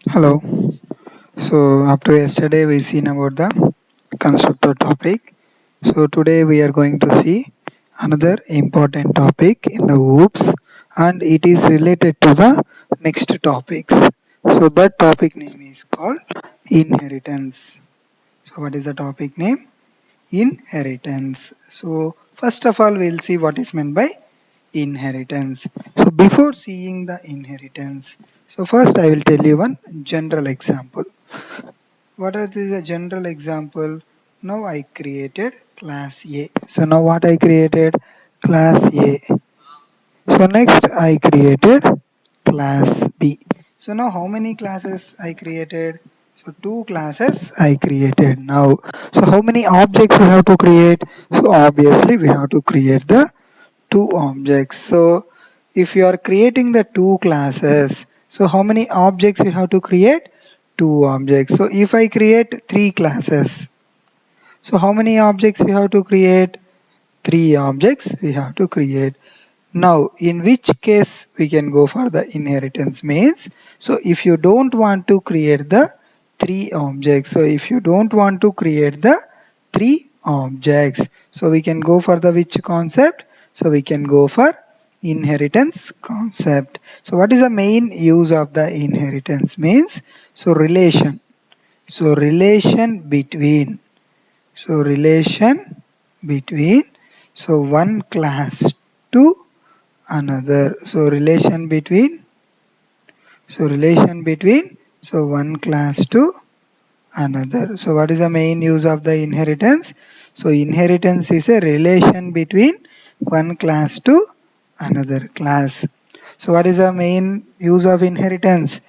Hello. So up to yesterday we seen about the constructor topic. So today we are going to see another important topic in the OOPS and it is related to the next topics. So that topic name is called inheritance. So what is the topic name? Inheritance. So first of all we'll see what is meant by inheritance. So before seeing the inheritance, so first I will tell you one general example. What are the general example? Now I created class A. So now what I created? Class A. So next I created class B. So now how many classes I created? So two classes I created now. So how many objects we have to create? So obviously we have to create the two objects. So if you are creating the two classes, so how many objects you have to create? Two objects. So if I create three classes, so how many objects we have to create? Three objects we have to create. Now, in which case we can go for the inheritance means, so if you don't want to create the three objects, so if you don't want to create the three objects, so we can go for the which concept? So we can go for inheritance concept. So what is the main use of the inheritance means? So relation. So relation between. So relation between. So one class to another. So relation between so one class to another. So what is the main use of the inheritance? So inheritance is a relation between one class to another class. So what is the main use of inheritance?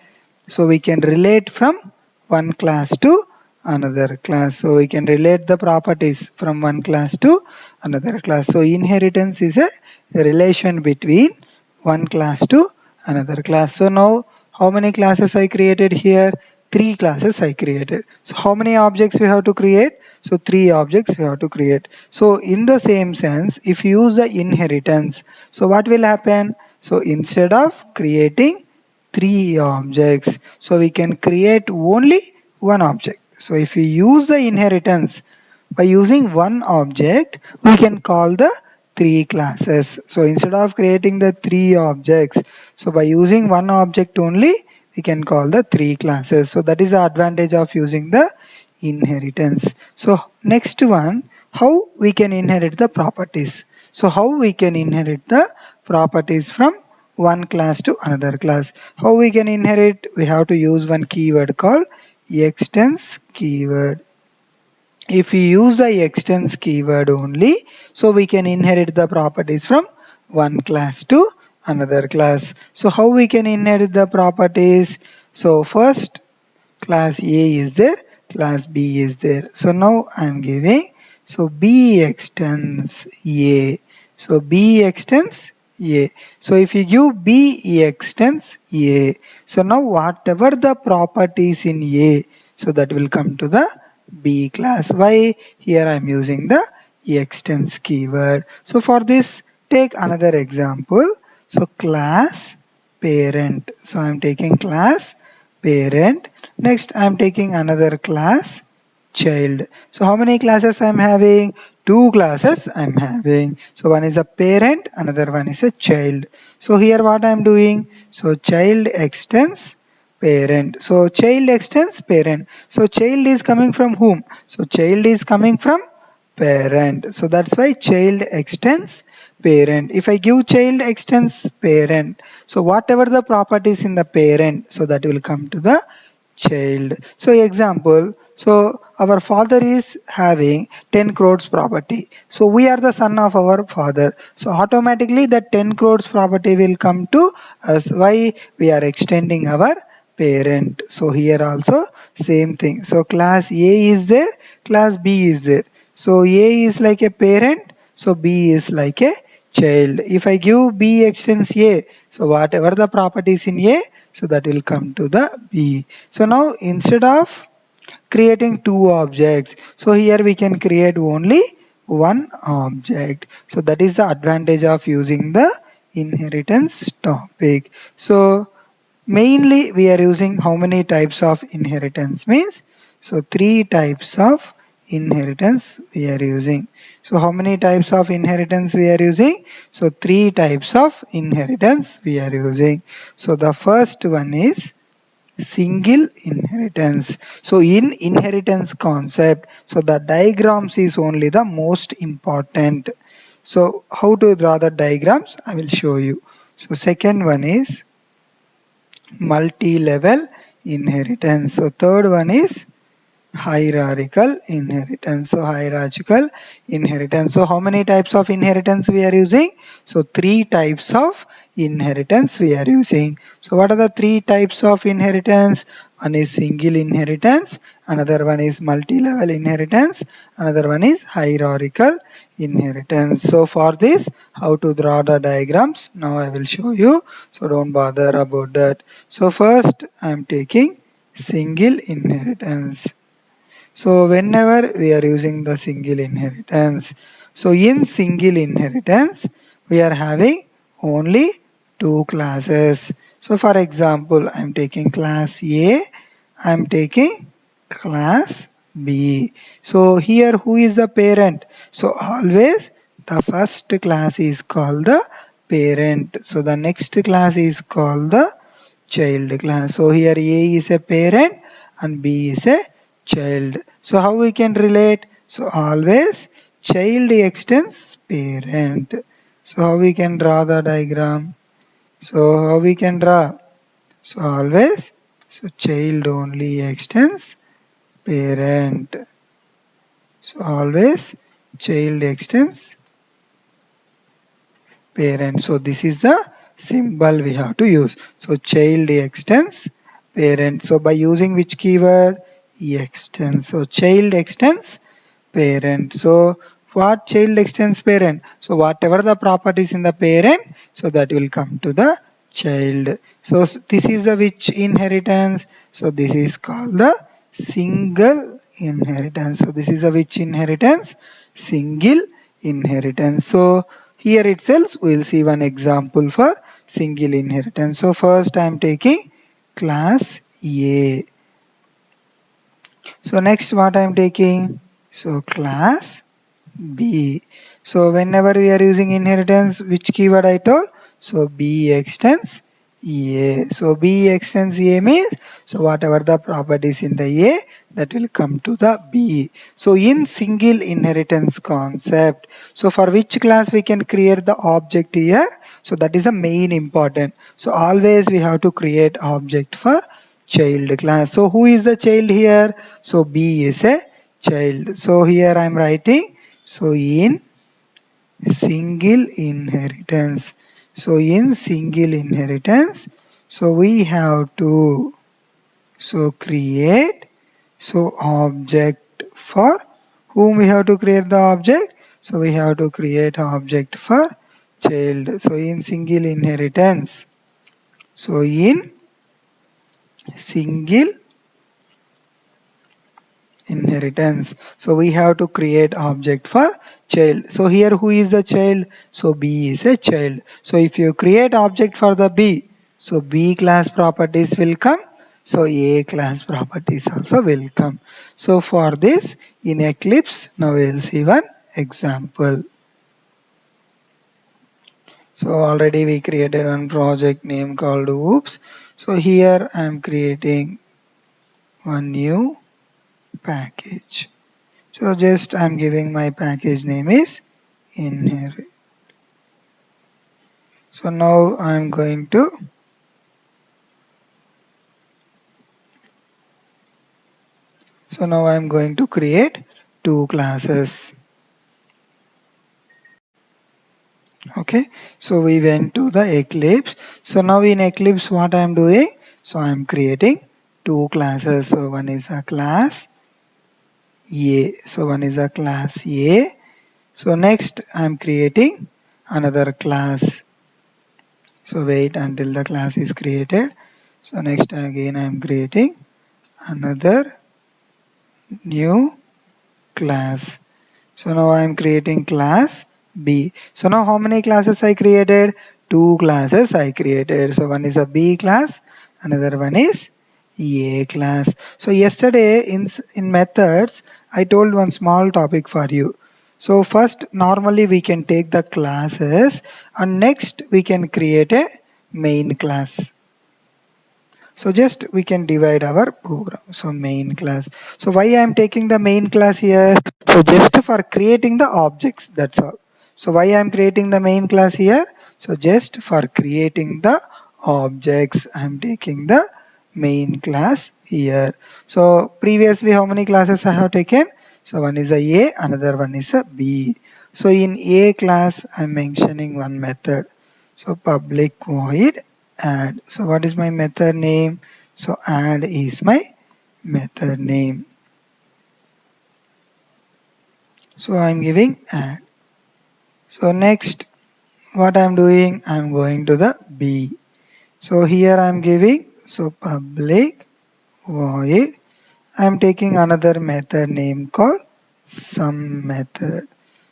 So we can relate from one class to another class. So we can relate the properties from one class to another class. So inheritance is a relation between one class to another class. So now how many classes I created here? Three classes I created. So how many objects we have to create? So three objects we have to create. So in the same sense, if you use the inheritance, so what will happen? So instead of creating three objects, so we can create only one object. So if we use the inheritance by using one object, we can call the three classes. So instead of creating the three objects, so by using one object only, we can call the three classes. So that is the advantage of using the inheritance. So next one, how we can inherit the properties. So how we can inherit the properties from one class to another class. How we can inherit? We have to use one keyword called extends keyword. If we use the extends keyword only, so we can inherit the properties from one class to another class. So how we can inherit the properties? So first class A is there, class B is there. So now I am giving, so B extends A. So B extends A. So if you give B extends A, so now whatever the properties in A, so that will come to the B class. Why? Here I am using the extends keyword. So for this, take another example. So class parent. So I am taking class parent. Next I am taking another class child. So how many classes I am having? Two classes I am having. So one is a parent, another one is a child. So here what I am doing? So child extends parent. So child extends parent. So child is coming from whom? So child is coming from parent. So that's why child extends parent. If I give child extends parent, so whatever the properties in the parent, so that will come to the child. So example, so our father is having 10 crores property. So we are the son of our father. So automatically that 10 crores property will come to us. Why? We are extending our parent. So here also same thing. So class A is there, class B is there. So A is like a parent, so B is like a child. If I give B extends A, so whatever the properties in A, so that will come to the B. So now instead of creating two objects, so here we can create only one object. So that is the advantage of using the inheritance topic. So Mainly we are using how many types of inheritance means, so three types of inheritance we are using. So how many types of inheritance we are using? So three types of inheritance we are using. So the first one is single inheritance. So in inheritance concept, so the diagrams is only the most important. So how to draw the diagrams, I will show you. So second one is multi-level inheritance. So third one is hierarchical inheritance. So hierarchical inheritance. So how many types of inheritance we are using? So three types of inheritance we are using. So what are the three types of inheritance? One is single inheritance, another one is multi-level inheritance, another one is hierarchical inheritance. So for this, how to draw the diagrams, now I will show you. So don't bother about that. So first I am taking single inheritance. So whenever we are using the single inheritance, so in single inheritance, we are having only two classes. So for example, I am taking class A, I am taking class B. So here who is the parent? So always the first class is called the parent. So the next class is called the child class. So here A is a parent and B is a child. So how we can relate? So always child extends parent. So how we can draw the diagram? So how we can draw? So always, so child only extends parent. So always child extends parent. So this is the symbol we have to use. So child extends parent. So by using which keyword? Extends. So child extends parent. So what child extends parent? So whatever the properties in the parent, so that will come to the child. So this is the which inheritance? So this is called the single inheritance. So this is a which inheritance? Single inheritance. So here itself we will see one example for single inheritance. So first I am taking class A. So next what I am taking? So class B. So whenever we are using inheritance, which keyword I told? So B extends A. So B extends A means, so whatever the properties in the A, that will come to the B. So in single inheritance concept, so for which class we can create the object here? So that is a main important. So always we have to create object for child class. So who is the child here? So B is a child. So here I am writing, so in single inheritance. So in single inheritance, so we have to create object for whom we have to create the object. So we have to create object for child. So in single inheritance. So in single inheritance, so we have to create object for child. So here who is the child? So B is a child. So if you create object for the B, so B class properties will come, so A class properties also will come. So for this in Eclipse, now we will see one example. So already we created one project name called oops. So here I am creating one new package. So just I'm giving my package name is inherit. So now I'm going to create two classes. Okay, so we went to the Eclipse. So now in Eclipse what I'm doing? So I'm creating two classes. So one is a class A. So one is a class A. So next I'm creating another class. So wait until the class is created. So next again I'm creating another new class. So now I am creating class B. So now how many classes I created? Two classes I created. So one is a B class another one is A class. So yesterday in methods, I told one small topic for you. So first, normally we can take the classes, and next we can create a main class. So just we can divide our program. So main class. So why I am taking the main class here? So just for creating the objects, that's all. So why I am creating the main class here? So just for creating the objects, I am taking the main class here. So previously how many classes I have taken? So one is a, another one is a B. So in A class, I am mentioning one method. So public void add. So what is my method name? So add is my method name. So I'm giving add. So next what I'm doing, I'm going to the B. So here I'm giving so public void. I'm taking another method name called sum method.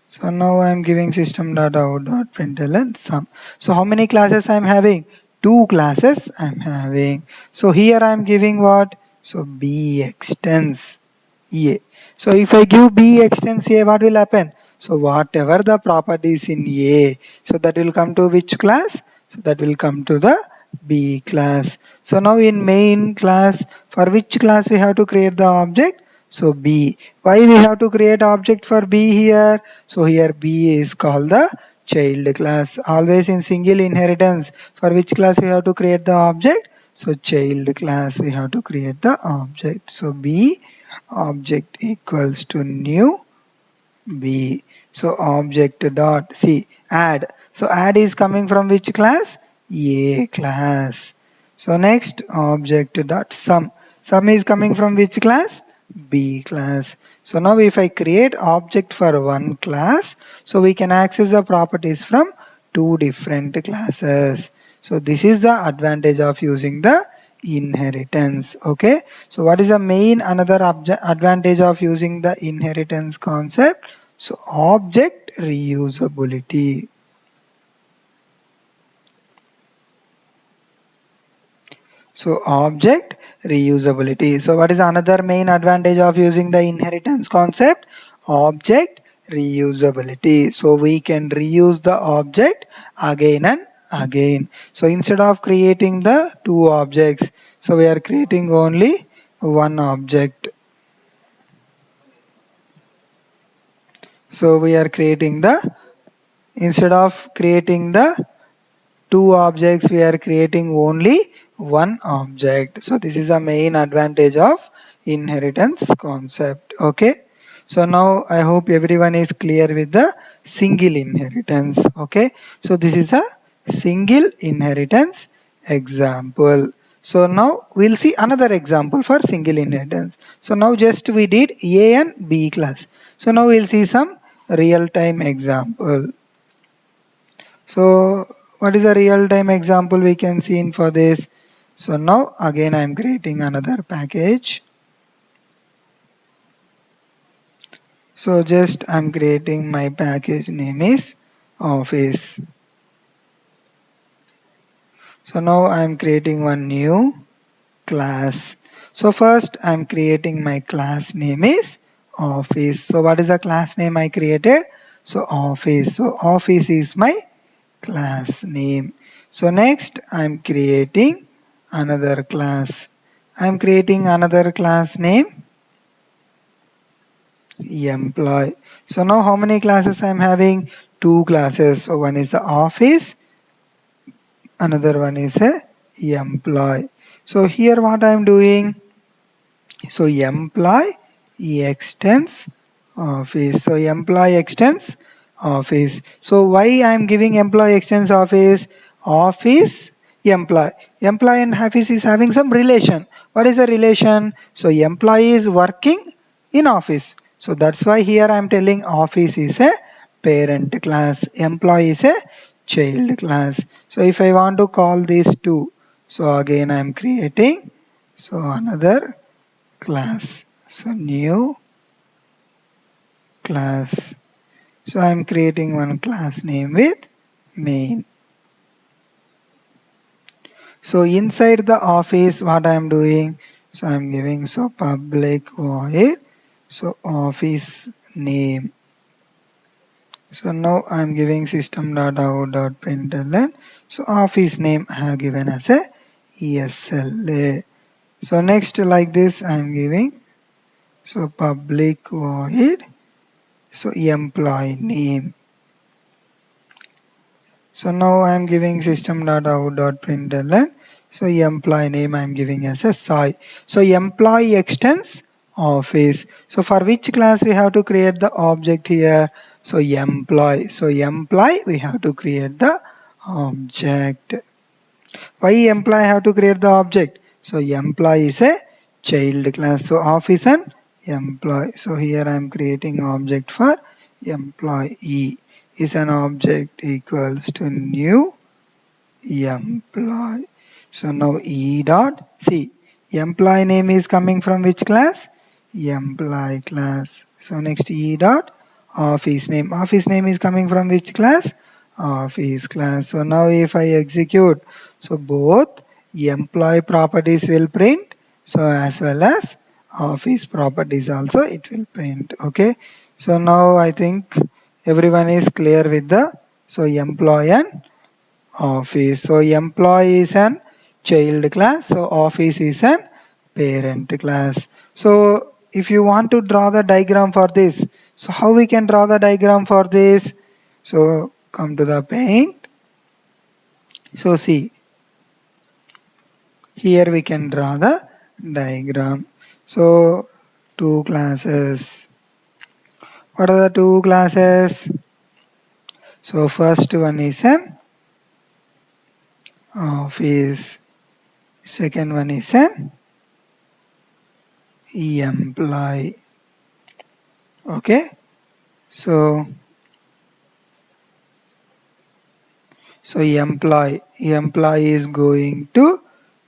So now I'm giving system.out.println sum. So how many classes I'm having? Two classes I'm having. So here I'm giving what? So B extends A. So if I give B extends A, what will happen? So whatever the properties in A, so that will come to which class? So that will come to the B class. So now in main class, for which class we have to create the object? So B. Why we have to create object for B here? So here B is called the child class. Always in single inheritance, for which class we have to create the object? So child class we have to create the object. So B object equals to new B. So object dot see add. So add is coming from which class? A class. So next object dot sum. Sum is coming from which class? B class. So now if I create object for one class, so we can access the properties from two different classes. So this is the advantage of using the inheritance. Okay. So what is the main another advantage of using the inheritance concept? So object reusability. So object reusability. So what is another main advantage of using the inheritance concept? Object reusability. So we can reuse the object again and again. So instead of creating the two objects, so we are creating only one object. So we are creating the instead of creating the two objects, we are creating only one object. So this is a main advantage of inheritance concept. Okay. So now I hope everyone is clear with the single inheritance. Okay. So this is a single inheritance example. So now we'll see another example for single inheritance. So now just we did A and B class. So now we'll see some real time example. So what is a real time example we can see in for this? So now again I am creating another package. So just I am creating my package name is office. So now I am creating one new class. So first I am creating my class name is office. So what is the class name I created? So office. So office is my class name. So next I'm creating another class. I'm creating another class name employee. So now how many classes I'm having? Two classes. So one is the office, another one is a employee. So here what I'm doing? So employee extends office. So employee extends office. So why I am giving employee extends office? Office employee. Employee and office is having some relation. What is the relation? So employee is working in office. So that's why here I am telling office is a parent class. Employee is a child class. So if I want to call these two, so again I am creating so another class. So new class. So I'm creating one class name with main. So inside the office, what I am doing? So I am giving so public void, so office name. So now I am giving system.out.println. So office name I have given as a ESLA. So next like this I am giving so public void, so employee name. So now I am giving system.out.println. So employee name I am giving as a Sai. So employee extends office. So for which class we have to create the object here? So employee. So employee we have to create the object. Why employee have to create the object? So employee is a child class. So office and employee. So here I am creating object for employee is an object equals to new employee. So now E dot C. Employee name is coming from which class? Employee class. So next E dot office name. Office name is coming from which class? Office class. So now if I execute, so both employee properties will print. So as well as office properties also it will print. Okay. So now I think everyone is clear with the so employee and office. So employee is an child class. So office is an parent class. So if you want to draw the diagram for this, so how we can draw the diagram for this? So come to the paint. So see, here we can draw the diagram. So two classes. What are the two classes? So first one is an office. Second one is an employee. Okay. So employee is going to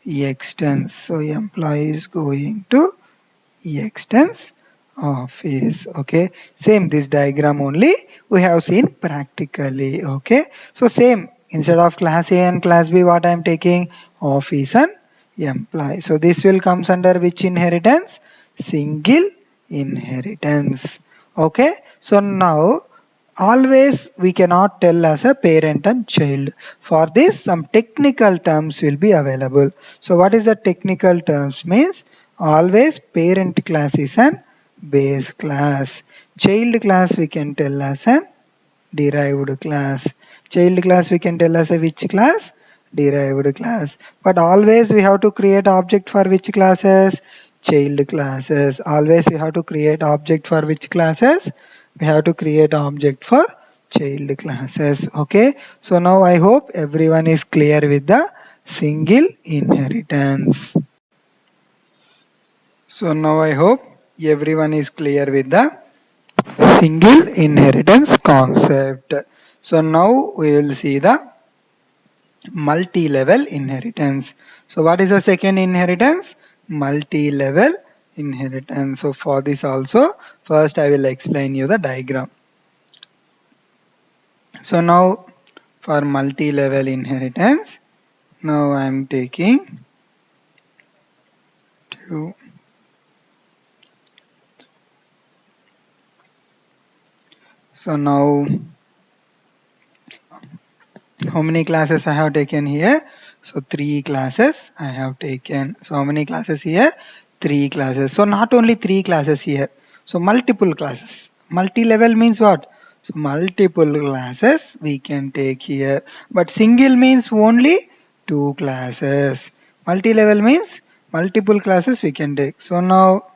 extends. So employee is going to extends office. Okay, same this diagram only we have seen practically. Okay, so same instead of class A and class B, what I am taking office and employee. So this will comes under which inheritance? Single inheritance. Okay, so now always we cannot tell as a parent and child. For this some technical terms will be available. So what is the technical terms means? Always parent class is an base class. Child class we can tell as an derived class. Child class we can tell as a which class? Derived class. But always we have to create object for which classes? Child classes. Always we have to create object for which classes? We have to create object for child classes. Okay. So now I hope everyone is clear with the single inheritance. So now I hope everyone is clear with the single inheritance concept. So now we will see the multi-level inheritance. So what is the second inheritance? Multi-level inheritance. So for this also, first I will explain you the diagram. So now for multi-level inheritance, now I am taking two. So now how many classes I have taken here? So three classes I have taken. So how many classes here? Three classes. So not only three classes here. So multiple classes. Multi-level means what? So multiple classes we can take here. But single means only two classes. Multi-level means multiple classes we can take. So now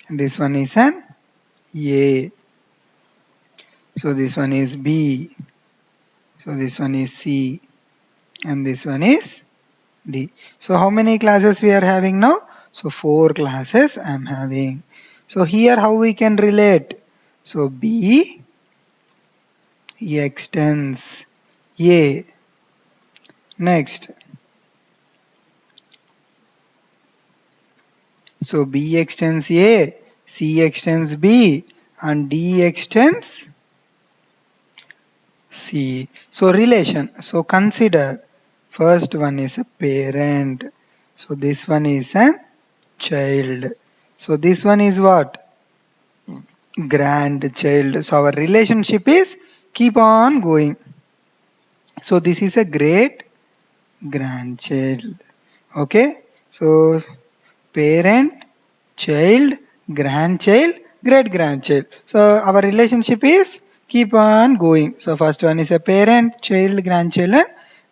this one is an A. So this one is B. So this one is C. And this one is D. So how many classes we are having now? So four classes I am having. So here how we can relate? So B extends A. Next. So B extends A, C extends B, and D extends C. So relation. So consider First one is a parent. So this one is a child. So this one is what? Grandchild. So our relationship is keep on going. So this is a great grandchild. Okay. So parent, child, grandchild, great grandchild. So our relationship is keep on going. So first one is a parent, child, grandchild, and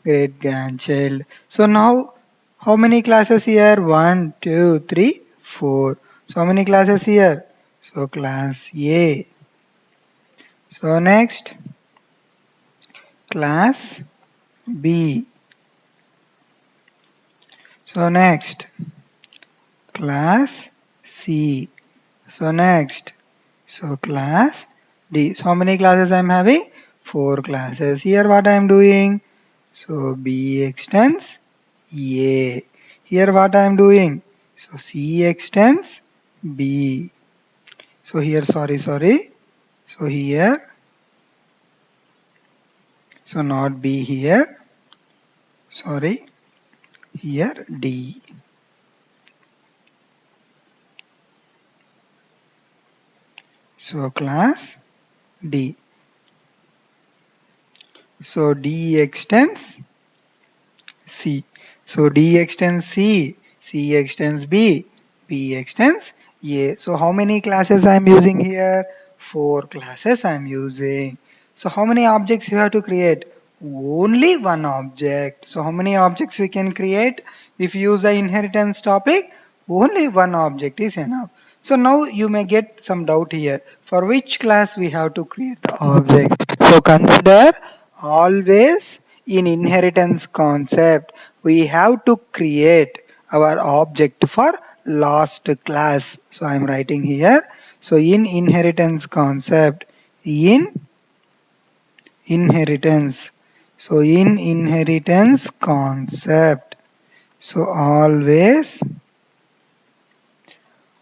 great grandchild. So now how many classes here? 1, 2, 3, 4. So how many classes here? So class A. So next class B. So next class C. So next, so class D. So how many classes I am having? 4 classes. Here what I am doing? So B extends A. Here what I am doing? So C extends B. So here sorry. So here, so not B here. Sorry. Here D. So class D. So D extends C. So D extends C, C extends B, B extends A. So how many classes I am using here? 4 classes I am using. So how many objects you have to create? Only one object. So how many objects we can create? If you use the inheritance topic, only one object is enough. So now you may get some doubt here. For which class we have to create the object? So consider always in inheritance concept we have to create our object for last class. So I am writing here. So in inheritance concept, in inheritance. So in inheritance concept, so always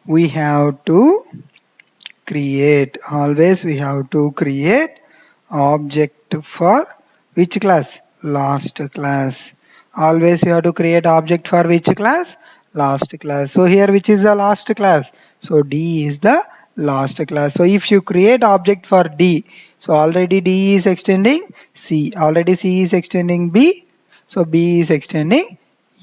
we have to create object for which class? Last class. Always you have to create object for which class? Last class. So here which is the last class? So D is the last class. So if you create object for D, so already D is extending C. Already C is extending B. So B is extending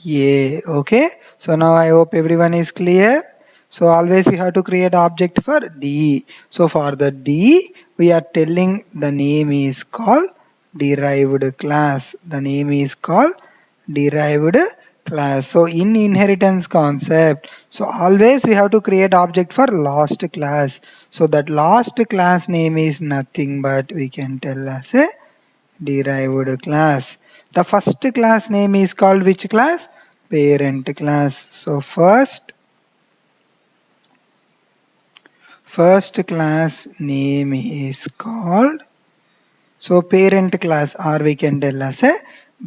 A. Okay. So now I hope everyone is clear. So always we have to create object for D. So for the D, we are telling the name is called derived class. The name is called derived class. So in inheritance concept, so always we have to create object for last class. So that last class name is nothing but we can tell as a derived class. The first class name is called which class? Parent class. So first class name is called, so parent class, or we can tell as a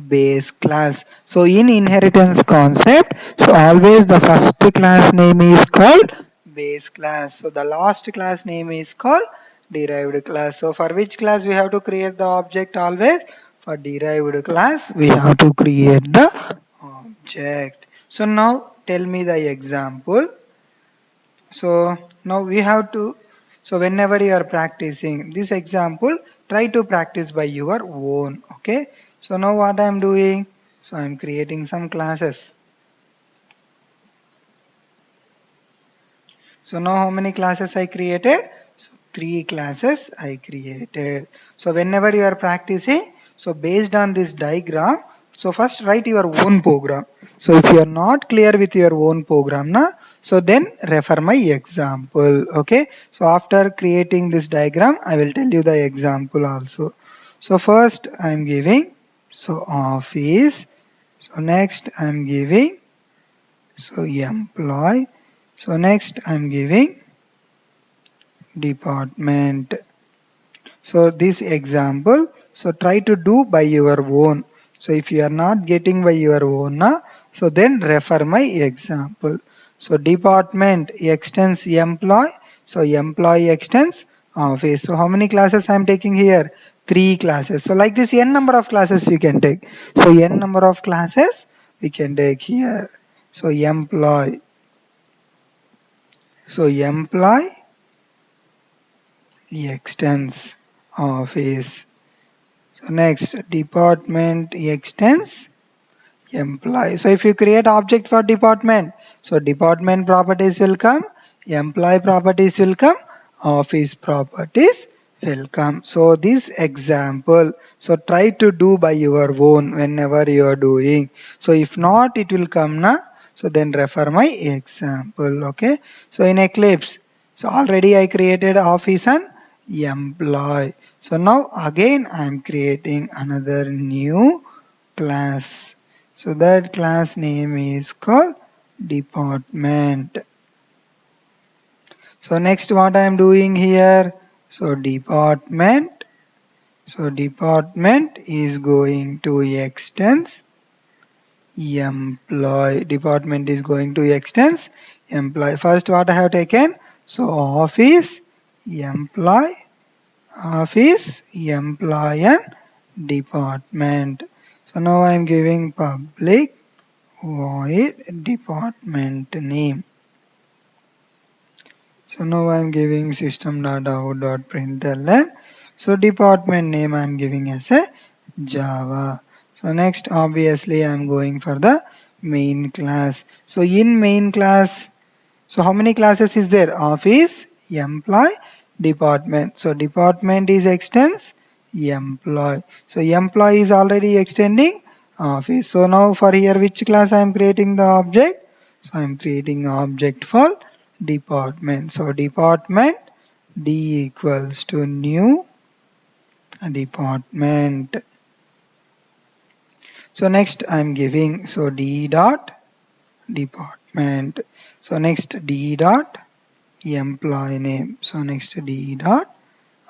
base class. So in inheritance concept, so always the first class name is called base class. So the last class name is called derived class. So for which class we have to create the object? Always for derived class we have to create the object. So now tell me the example. So now we have to, so whenever you are practicing this example, try to practice by your own. Okay. So now what I am doing? So I am creating some classes. So now how many classes I created? So 3 classes I created. So whenever you are practicing, so based on this diagram, so first write your own program. So if you are not clear with your own program, so then refer my example. Okay. So after creating this diagram, I will tell you the example also. So first I am giving, so office. So next I am giving, so employee. So next I am giving department. So this example, so try to do by your own. So if you are not getting by your own, so then refer my example. So department extends employee. So employee extends office. So how many classes I am taking here? 3 classes. So like this n number of classes you can take. So n number of classes we can take here. So employee. So employee extends office. So next department extends employee. So if you create object for department, so department properties will come, employee properties will come, office properties will come. So this example, so try to do by your own whenever you are doing. So if not, it will come na. So then refer my example. Okay. So in Eclipse, so already I created office and employee. So now again I am creating another new class. So that class name is called department. So next what I am doing here, so department. So department is going to extends employee. Department is going to extends employee. First what I have taken, so office, employee, office, employee and department. So now I am giving public void department name. So now I am giving system.out.println. So department name I am giving as a Java. So next obviously I am going for the main class. So in main class, so how many classes is there? Office, employee, department. So department is extends employee. So employee is already extending office. So now for here which class I am creating the object? So I am creating object for department. So department D equals to new department. So next I am giving so D dot department. So next D dot employee name. So next D dot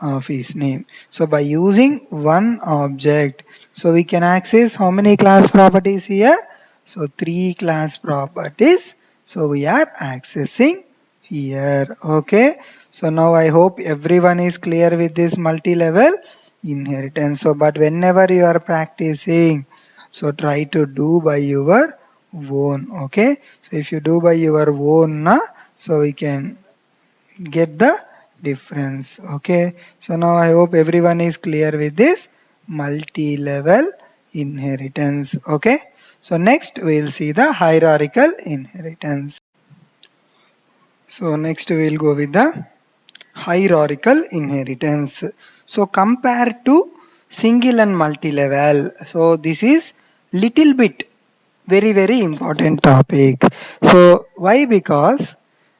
office name. So by using one object, so we can access how many class properties here? So 3 class properties. So we are accessing here. Okay. So now I hope everyone is clear with this multi-level inheritance. So but whenever you are practicing, so try to do by your own. Okay. So if you do by your own, so we can get the difference. Okay. So now I hope everyone is clear with this multi-level inheritance. Okay. So next we'll see the hierarchical inheritance. So next we'll go with the hierarchical inheritance. So compared to single and multi-level, so this is little bit very important topic. So why? Because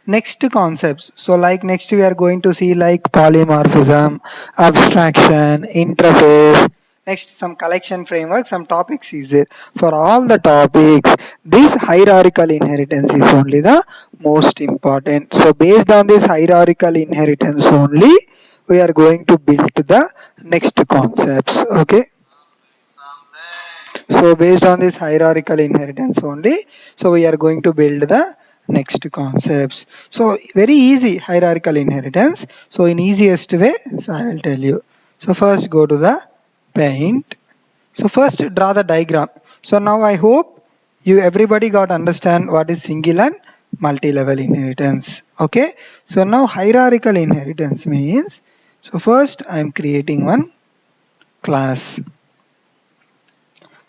next concepts, so like next we are going to see like polymorphism, abstraction, interface, next some collection framework, some topics is there. For all the topics, this hierarchical inheritance is only the most important. So based on this hierarchical inheritance only, we are going to build the next concepts. Okay. So based on this hierarchical inheritance only, so we are going to build the next concepts. So very easy hierarchical inheritance. So in easiest way, so I will tell you. So first go to the paint. So first draw the diagram. So now I hope you everybody got understand what is single and multi-level inheritance. Okay. So now hierarchical inheritance means, so first I am creating one class.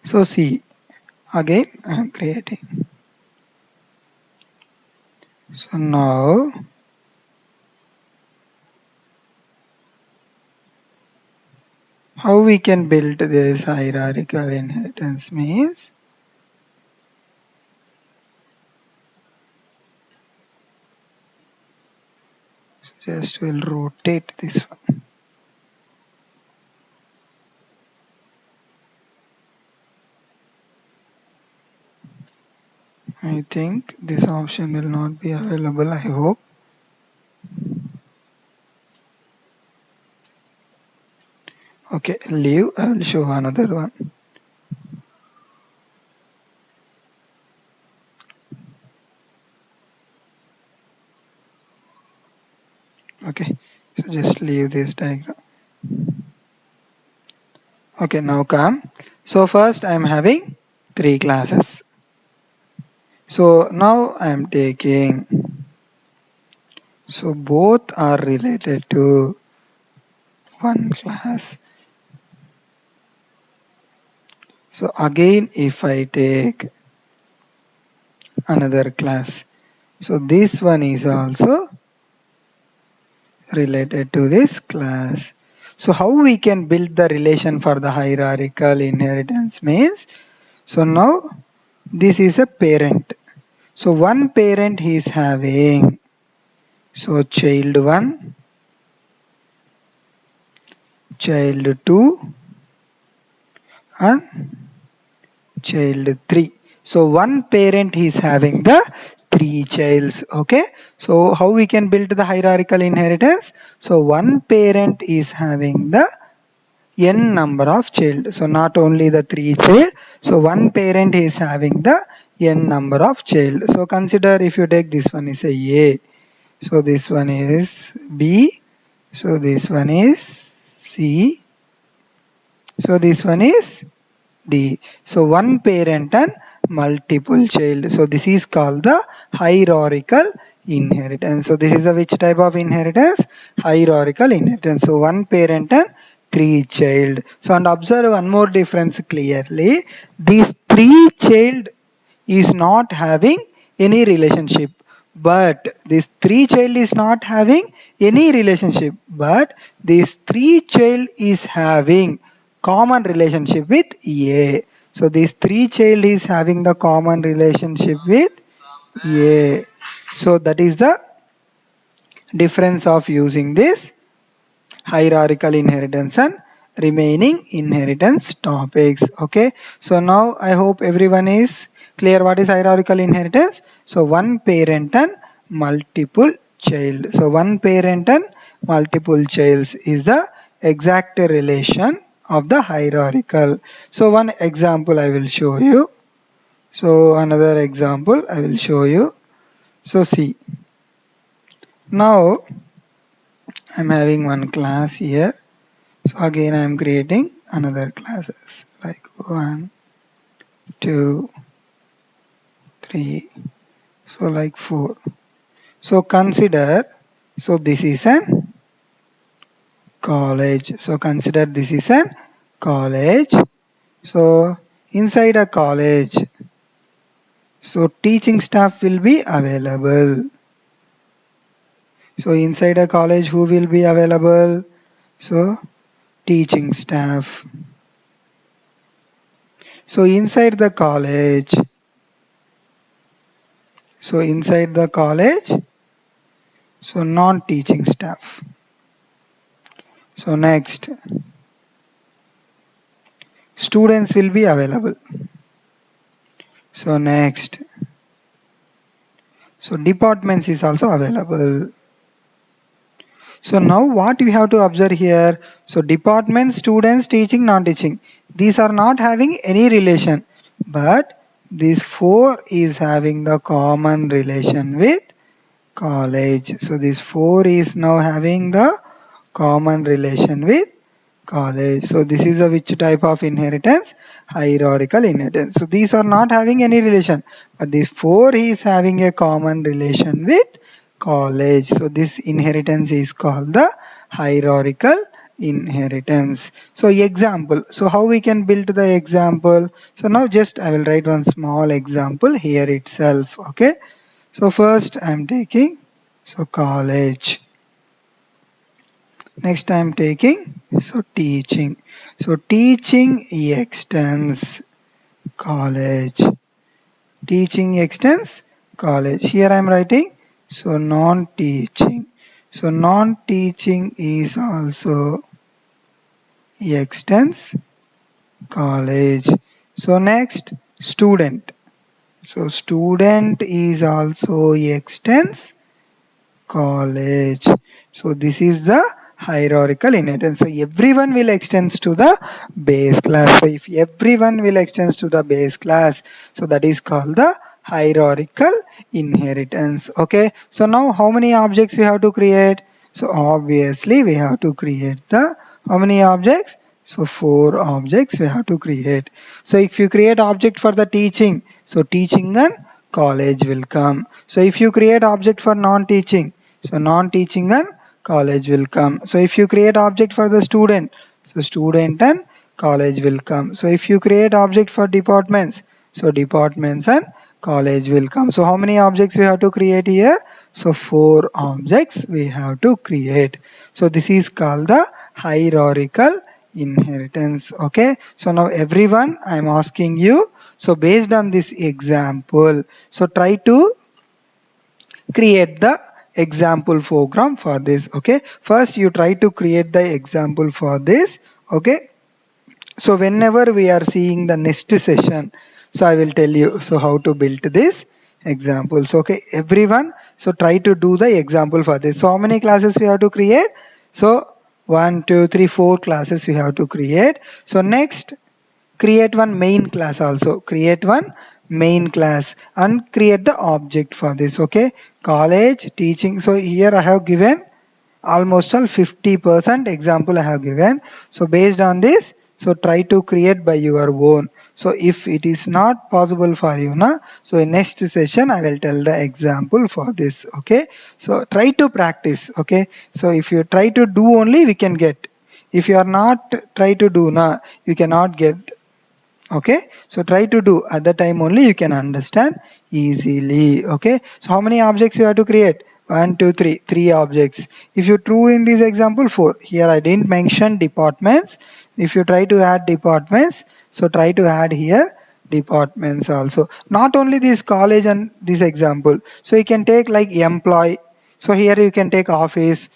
So see, again I am creating. So now how we can build this hierarchical inheritance means, just will rotate this one. I think this option will not be available, I hope. Okay, leave, I will show another one. Okay, so just leave this diagram. Okay, now come. So first I am having 3 classes. So now I am taking, so both are related to one class. So again if I take another class, so this one is also related to this class. So how we can build the relation for the hierarchical inheritance means, so now this is a parent. So one parent is having, so child 1, child 2 and child 3. So one parent is having the 3 childs. Okay. So how we can build the hierarchical inheritance? So one parent is having the n number of child. So not only the 3 child. So one parent is having the n number of child. So consider if you take this one is a. So this one is B. So this one is C. So this one is D. So one parent and multiple child. So this is called the hierarchical inheritance. So this is a which type of inheritance? Hierarchical inheritance. So one parent and 3 child. So and observe one more difference clearly. These 3 child is not having any relationship, but this 3 child is not having any relationship, but this 3 child is having common relationship with A. So this 3 child is having the common relationship with A. So that is the difference of using this hierarchical inheritance and remaining inheritance topics. Okay, so now I hope everyone is clear what is hierarchical inheritance. So one parent and multiple child. So one parent and multiple childs is the exact relation of the hierarchical. So one example I will show you. So another example I will show you. So see, now I'm having one class here. So again I am creating another classes like 1, 2, 3, so like 4. So consider, so this is an college. So consider this is an college. So inside a college, so teaching staff will be available. So inside a college who will be available? So teaching staff. So inside the college, so inside the college, so non-teaching staff. So next, students will be available. So next, so departments is also available. So now what we have to observe here, so department, students, teaching, non-teaching, these are not having any relation, but this 4 is having the common relation with college. So this 4 is now having the common relation with college. So this is a which type of inheritance? Hierarchical inheritance. So these are not having any relation, but this 4 is having a common relation with college. So this inheritance is called the hierarchical inheritance. So example, so how we can build the example? So now just I will write one small example here itself. Okay, so first I am taking, so college. Next I am taking, so teaching. So teaching extends college. Teaching extends college. Here I am writing, so non-teaching. So non-teaching is also extends college. So next, student. So student is also extends college. So this is the hierarchical inheritance. So everyone will extends to the base class. So if everyone will extends to the base class, so that is called the hierarchical inheritance. Okay. So now how many objects we have to create? So obviously we have to create the how many objects? So 4 objects we have to create. So if you create object for the teaching, so teaching and college will come. So if you create object for non-teaching, so non-teaching and college will come. So if you create object for the student, so student and college will come. So if you create object for departments, so departments and college will come. So how many objects we have to create here? So 4 objects we have to create. So this is called the hierarchical inheritance. Okay, so now everyone, I am asking you, so based on this example, so try to create the example program for this. Okay, first you try to create the example for this. Okay, so whenever we are seeing the next session, so I will tell you so how to build this examples. Okay, everyone, so try to do the example for this. So how many classes we have to create? So 1 2 3 4 classes we have to create. So next, create one main class, also create one main class and create the object for this. Okay, college teaching. So here I have given almost all 50% example I have given. So based on this, so try to create by your own. So if it is not possible for you now, so in next session I will tell the example for this. Okay, so try to practice. Okay, so if you try to do only, we can get. If you are not try to do now, you cannot get. Okay, so try to do at the time only, you can understand easily. Okay, so how many objects you have to create? 1 2 3, 3 objects. If you true in this example, 4. Here I didn't mention departments. If you try to add departments, so try to add here departments also. Not only this college and this example, so you can take like employee. So here you can take office.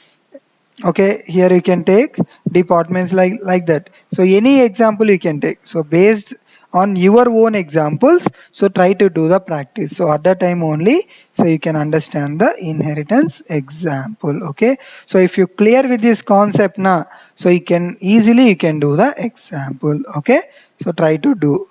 Okay, here you can take departments like that. So any example you can take. So based on your own examples, so try to do the practice. So at that time only, so you can understand the inheritance example. Okay, so if you clear with this concept now, so you can easily you can do the example. Okay, so try to do.